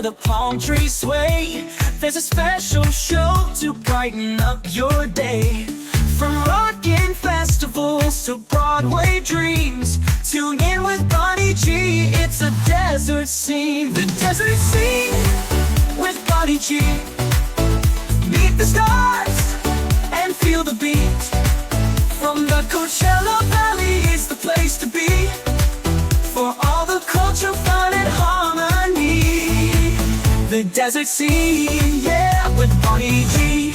where the palm trees sway. There's a special show to brighten up your day. From rockin' festivals to Broadway dreams, tune in with Bonnie G. It's a desert scene. The desert scene with Bonnie G. Meet the stars and feel the beat. From the Coachella Valley, it's the place to be. For all the culture, fun, and harmony. The desert scene, yeah, with Bonnie G.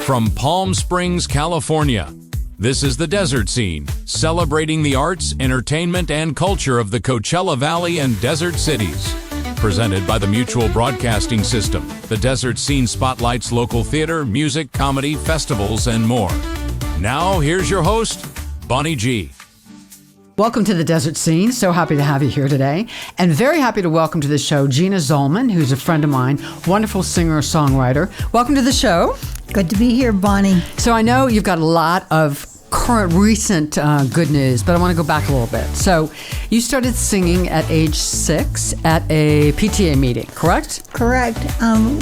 From Palm Springs, California, this is The Desert Scene, celebrating the arts, entertainment, and culture of the Coachella Valley and desert cities. Presented by the Mutual Broadcasting System, The Desert Scene spotlights local theater, music, comedy, festivals, and more. Now, here's your host, Bonnie G. Welcome to The Desert Scene. So happy to have you here today. And very happy to welcome to the show Gina Zollman, who's a friend of mine, wonderful singer-songwriter. Welcome to the show. Good to be here, Bonnie. So I know you've got a lot of recent good news, but I want to go back a little bit. So you started singing at age 6 at a PTA meeting, correct? Correct.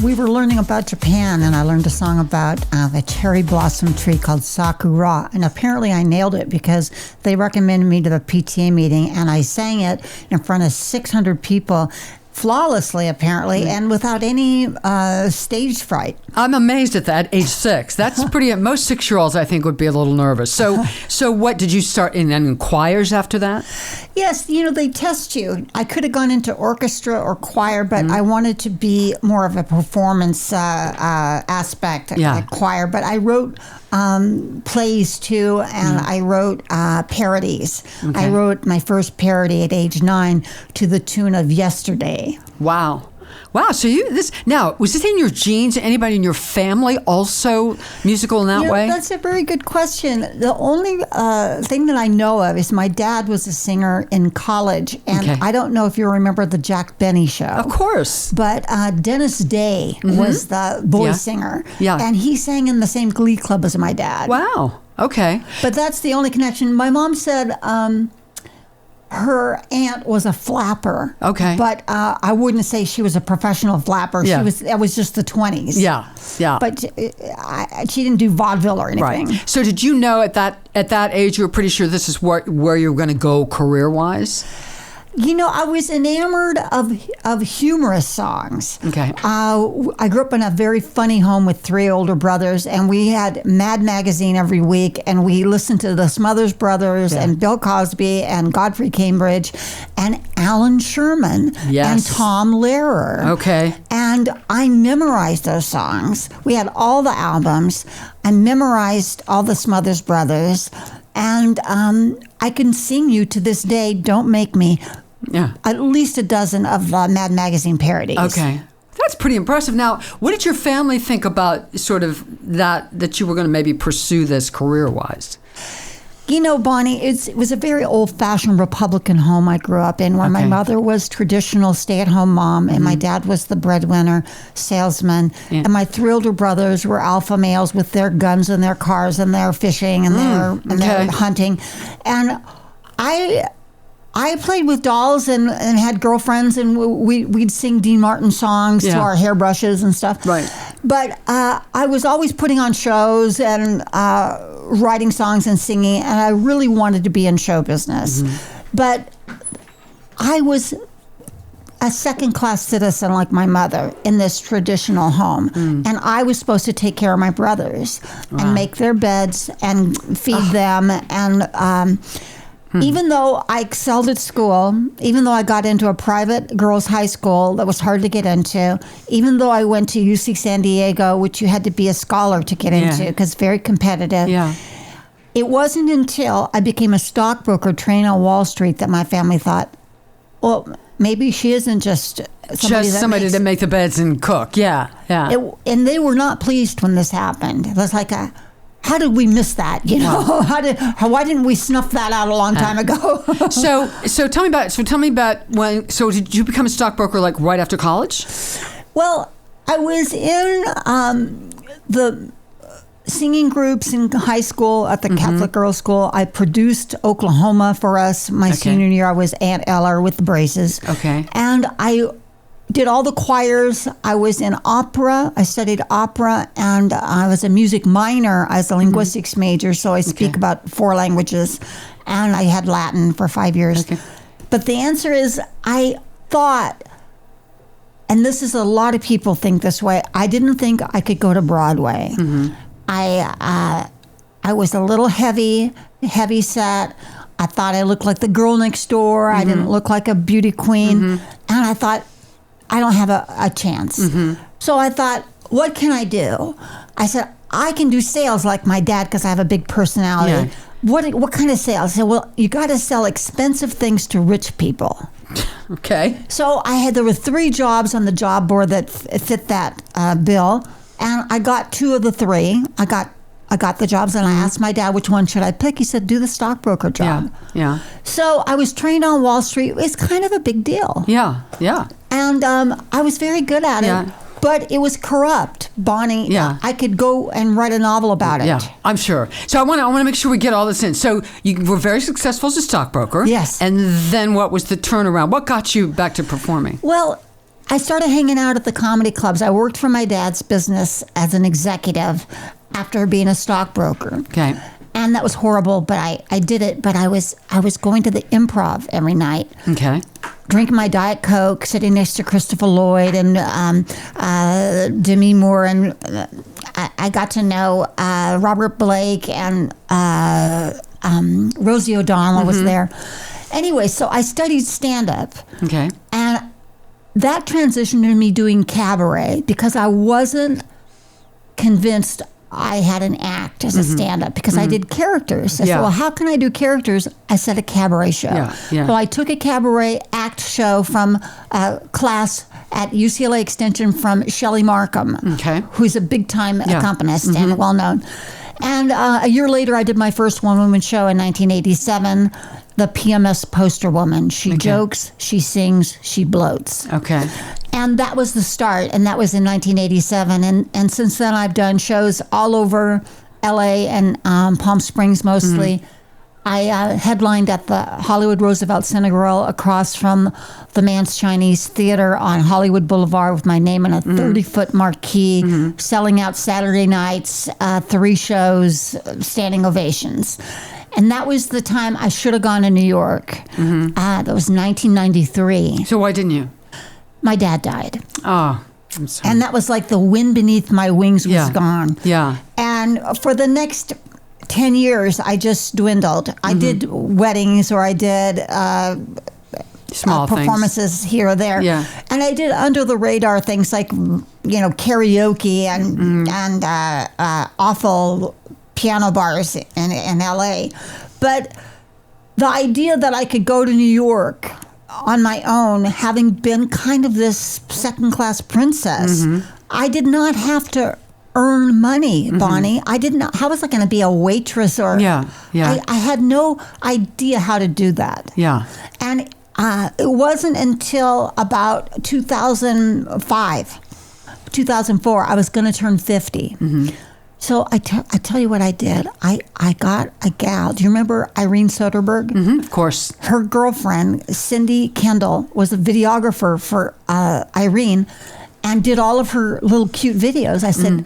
We were learning about Japan, and I learned a song about the cherry blossom tree called Sakura. And apparently I nailed it because they recommended me to the PTA meeting, and I sang it in front of 600 people. Flawlessly, apparently, and without any stage fright. I'm amazed at that, age 6. That's pretty, most 6-year-olds, I think, would be a little nervous. So what, did you start in choirs after that? Yes, they test you. I could have gone into orchestra or choir, but I wanted to be more of a performance aspect, like choir. But I wrote plays too, and I wrote parodies. Okay. I wrote my first parody at age 9 to the tune of Yesterday. Wow. So was this in your genes? Anybody in your family also musical in that way? That's a very good question. The only thing that I know of is my dad was a singer in college, and I don't know if you remember the Jack Benny Show. Of course. But Dennis Day was the boy singer, and he sang in the same glee club as my dad. Wow. Okay. But that's the only connection. My mom said her aunt was a flapper. Okay. But I wouldn't say she was a professional flapper. Yeah. That was just the 20s. Yeah. But she didn't do vaudeville or anything. Right. So did you know at that age you were pretty sure this is where you were going to go career-wise? I was enamored of humorous songs. Okay. I grew up in a very funny home with 3 older brothers, and we had Mad Magazine every week, and we listened to the Smothers Brothers and Bill Cosby and Godfrey Cambridge and Alan Sherman and Tom Lehrer. Okay. And I memorized those songs. We had all the albums. I memorized all the Smothers Brothers. And I can sing you to this day, Don't Make Me, at least a dozen of Mad Magazine parodies. Okay. That's pretty impressive. Now, what did your family think about sort of that you were going to maybe pursue this career-wise? Bonnie, it was a very old-fashioned Republican home I grew up in, where my mother was traditional stay-at-home mom, and my dad was the breadwinner salesman, and my 3 older brothers were alpha males with their guns and their cars and their fishing and their hunting. And I played with dolls and had girlfriends, and we'd sing Dean Martin songs to our hairbrushes and stuff. Right. But I was always putting on shows and writing songs and singing, and I really wanted to be in show business. But I was a second-class citizen like my mother in this traditional home. And I was supposed to take care of my brothers and make their beds and feed them. And even though I excelled at school, even though I got into a private girls' high school that was hard to get into, even though I went to UC San Diego, which you had to be a scholar to get into because very competitive, it wasn't until I became a stockbroker trained on Wall Street that my family thought, well, maybe she isn't just somebody to make the beds and cook. And they were not pleased when this happened. It was like how did we miss that? Why didn't we snuff that out a long time ago? So tell me about when. So did you become a stockbroker like right after college? Well, I was in the singing groups in high school at the Catholic girls' school. I produced Oklahoma for us. My senior year, I was Aunt Eller with the Braces. Okay. And I did all the choirs. I was in opera. I studied opera, and I was a music minor. I was a linguistics major, so I speak about 4 languages, and I had Latin for 5 years. Okay. But the answer is, I thought, and this is a lot of people think this way, I didn't think I could go to Broadway. I was a little heavy set. I thought I looked like the girl next door. I didn't look like a beauty queen. And I thought, I don't have a chance. So I thought, what can I do? I said, I can do sales like my dad because I have a big personality. Yeah. What kind of sales? I said, well, you got to sell expensive things to rich people. Okay. So there were 3 jobs on the job board that fit that bill, and I got 2 of the 3. I got the jobs, and I asked my dad, which one should I pick? He said, do the stockbroker job. Yeah. So I was trained on Wall Street. It's kind of a big deal. Yeah. And I was very good at it, but it was corrupt, Bonnie. Yeah. I could go and write a novel about it. Yeah, I'm sure. So I want to make sure we get all this in. So you were very successful as a stockbroker. Yes. And then what was the turnaround? What got you back to performing? Well, I started hanging out at the comedy clubs. I worked for my dad's business as an executive after being a stockbroker. Okay. And that was horrible, but I did it. But I was going to the Improv every night. Okay. Drinking my Diet Coke, sitting next to Christopher Lloyd and Demi Moore, and I got to know Robert Blake, and Rosie O'Donnell was there. Anyway, so I studied stand-up. Okay. And that transitioned to me doing cabaret because I wasn't convinced I had an act as a stand-up because I did characters. I said, well, how can I do characters? I said a cabaret show. Yeah. So I took a cabaret act show from a class at UCLA Extension from Shelley Markham, who's a big-time accompanist and well-known. And a year later, I did my first one-woman show in 1987, The PMS Poster Woman. She jokes, she sings, she bloats. Okay. And that was the start, and that was in 1987. And since then, I've done shows all over LA and Palm Springs mostly. I headlined at the Hollywood Roosevelt Cinema across from the Man's Chinese Theater on Hollywood Boulevard with my name in a 30-foot marquee, selling out Saturday nights, 3 shows, standing ovations. And that was the time I should have gone to New York. That was 1993. So why didn't you? My dad died. Oh, I'm sorry. And that was like the wind beneath my wings was gone. Yeah. And for the next 10 years, I just dwindled. I did weddings, or I did small performances here or there. Yeah. And I did under the radar things like, karaoke and awful piano bars in LA. But the idea that I could go to New York on my own, having been kind of this second-class princess, I did not have to earn money, Bonnie. I didn't know. How was I going to be a waitress or? Yeah. I had no idea how to do that. Yeah. And it wasn't until about 2005, 2004, I was going to turn 50. So I tell you what I did. I got a gal. Do you remember Irene Soderbergh? Of course. Her girlfriend, Cindy Kendall, was a videographer for Irene and did all of her little cute videos. I said,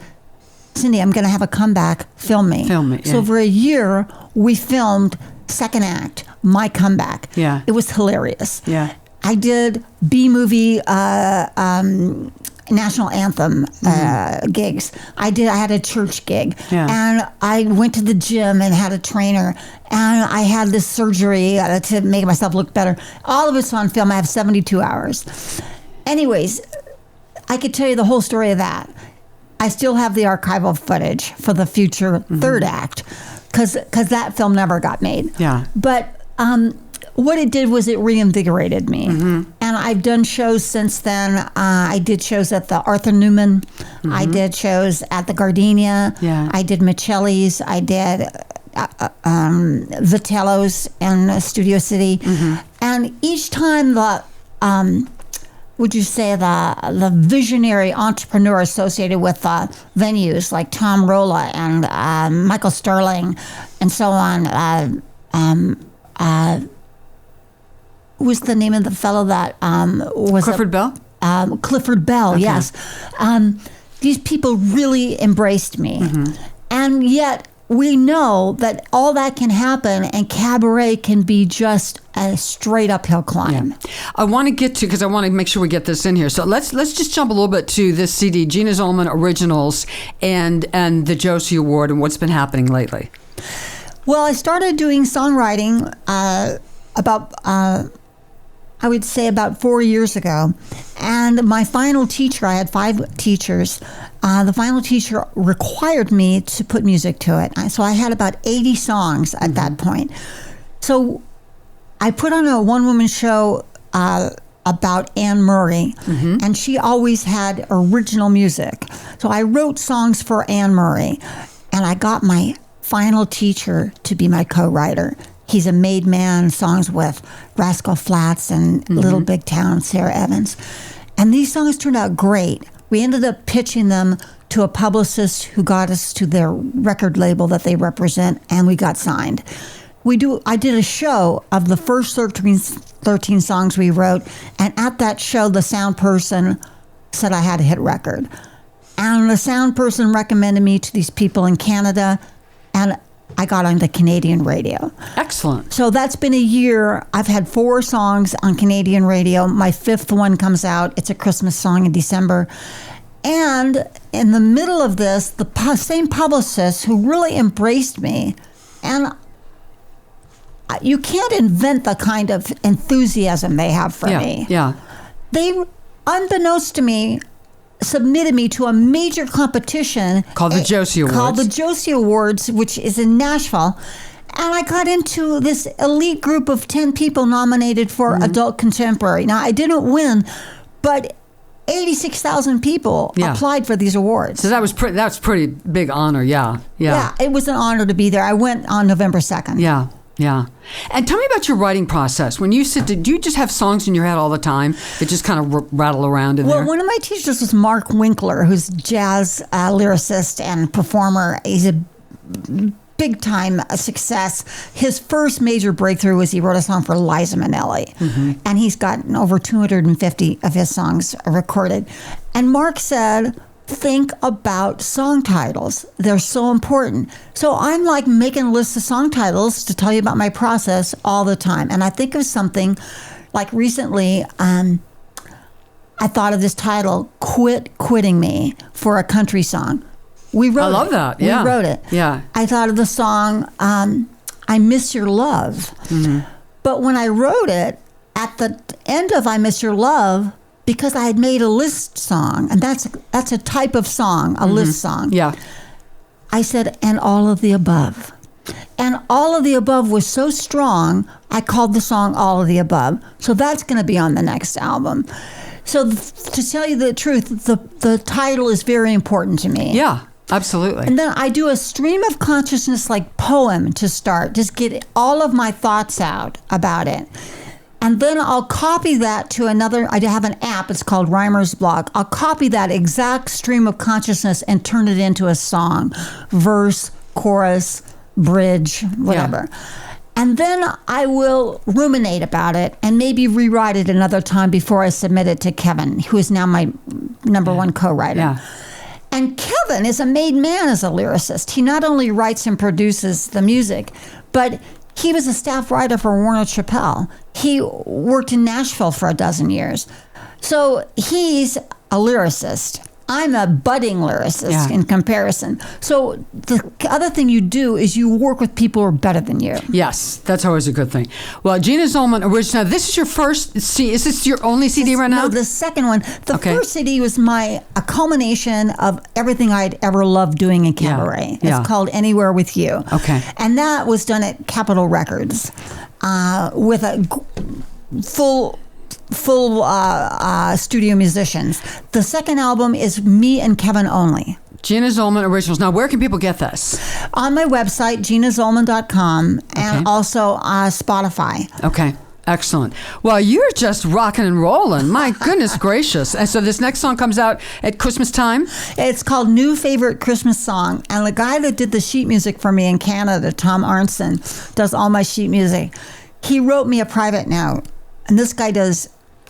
Cindy, I'm going to have a comeback. Film me. So for a year, we filmed second act, my comeback. Yeah. It was hilarious. Yeah. I did B-movie national anthem gigs. I had a church gig. Yeah. And I went to the gym and had a trainer. And I had this surgery to make myself look better. All of it's on film. I have 72 hours. Anyways, I could tell you the whole story of that. I still have the archival footage for the future third act because that film never got made. Yeah. But what it did was it reinvigorated me. And I've done shows since then. I did shows at the Arthur Newman. I did shows at the Gardenia. Yeah. I did Michelli's. I did Vitello's in Studio City. And each time would you say the visionary entrepreneur associated with venues like Tom Rolla and Michael Sterling and so on, what was the name of the fellow that was Clifford Bell? Clifford Bell, yes. These people really embraced me. And yet we know that all that can happen, and cabaret can be just a straight uphill climb. I want to get to, because I want to make sure we get this in here. So let's just jump a little bit to this CD, Gina Zollman Originals, and the Josie Award, and what's been happening lately. Well, I started doing songwriting about I would say about 4 years ago. And my final teacher, I had 5 teachers, the final teacher required me to put music to it. So I had about 80 songs at that point. So I put on a one-woman show about Anne Murray, and she always had original music. So I wrote songs for Anne Murray, and I got my final teacher to be my co-writer. He's a made man, songs with Rascal Flatts and Little Big Town, Sarah Evans. And these songs turned out great. We ended up pitching them to a publicist who got us to their record label that they represent, and we got signed. I did a show of the first 13 songs we wrote, and at that show, the sound person said I had a hit record. And the sound person recommended me to these people in Canada, and I got on the Canadian radio. Excellent. So that's been a year. I've had 4 songs on Canadian radio. My 5th one comes out. It's a Christmas song in December. And in the middle of this, the same publicist who really embraced me, and you can't invent the kind of enthusiasm they have for me. Yeah. They, unbeknownst to me, submitted me to a major competition called the Josie Awards. Called the Josie Awards, which is in Nashville. And I got into this elite group of 10 people nominated for Adult Contemporary. Now, I didn't win, but 86,000 people applied for these awards. So that was pretty big honor, yeah. Yeah, it was an honor to be there. I went on November 2nd. Yeah. And tell me about your writing process. When you sit, do you just have songs in your head all the time that just kind of rattle around in there? Well, one of my teachers was Mark Winkler, who's a jazz lyricist and performer. He's a big-time success. His first major breakthrough was he wrote a song for Liza Minnelli. And he's gotten over 250 of his songs recorded. And Mark said, think about song titles. They're so important. So I'm like making lists of song titles to tell you about my process all the time. And I think of something like recently, I thought of this title, Quit Quitting Me, for a country song. We wrote it. I love that. Yeah. We wrote it. Yeah. I thought of the song, I Miss Your Love. But when I wrote it, at the end of I Miss Your Love, because I had made a list song, and that's a type of song, a list song. Yeah. I said, and all of the above. And all of the above was so strong, I called the song All of the Above. So that's going to be on the next album. So to tell you the truth, the title is very important to me. Yeah, absolutely. And then I do a stream of consciousness like poem to start, just get all of my thoughts out about it. And then I'll copy that to another. I have an app. It's called Rhymer's Block. I'll copy that exact stream of consciousness and turn it into a song, verse, chorus, bridge, whatever. Yeah. And then I will ruminate about it and maybe rewrite it another time before I submit it to Kevin, who is now my number one co-writer. Yeah. And Kevin is a made man as a lyricist. He not only writes and produces the music, but he was a staff writer for Warner Chappell. He worked in Nashville for 12 years. So he's a lyricist. I'm a budding lyricist in comparison. So the other thing you do is you work with people who are better than you. Yes, that's always a good thing. Well, Gina Zollman Original, this is your first CD. Is this your only CD right now? No, the second one. The first CD was a culmination of everything I'd ever loved doing in cabaret. It's called Anywhere With You. Okay. And that was done at Capitol Records with a full studio musicians. The second album is me and Kevin only. Gina Zollman Originals. Now, where can people get this? On my website, ginazollman.com, and also Spotify. Okay. Excellent. Well, you're just rocking and rolling. My goodness gracious. And so this next song comes out at Christmas time? It's called New Favorite Christmas Song. And the guy that did the sheet music for me in Canada, Tom Arnson, does all my sheet music. He wrote me a private note. And this guy does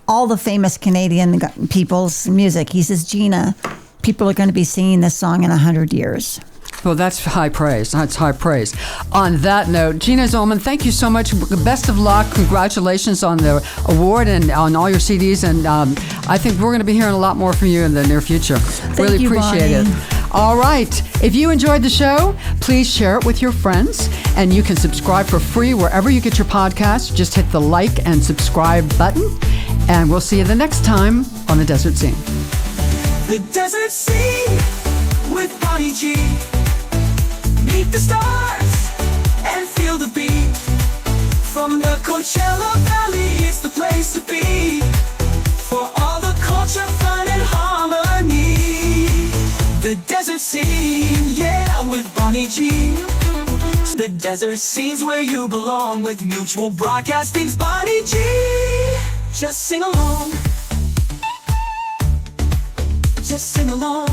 all the famous Canadian people's music. He says, Gina, people are going to be singing this song in 100 years. Well, that's high praise. That's high praise. On that note, Gina Zollman, thank you so much. Best of luck. Congratulations on the award and on all your CDs. And I think we're going to be hearing a lot more from you in the near future. Really you, appreciate Bonnie. it. All right. If you enjoyed the show, please share it with your friends. And you can subscribe for free wherever you get your podcasts. Just hit the like and subscribe button. And we'll see you the next time on The Desert Scene. The Desert Scene with Bonnie G. Meet the stars and feel the beat. From the Coachella Valley, it's the place to be. For all the culture, fun, and harmony. The Desert Scene, yeah, with Bonnie G. The Desert Scene's where you belong with Mutual Broadcasting's Bonnie G. Just sing along. Just sing along.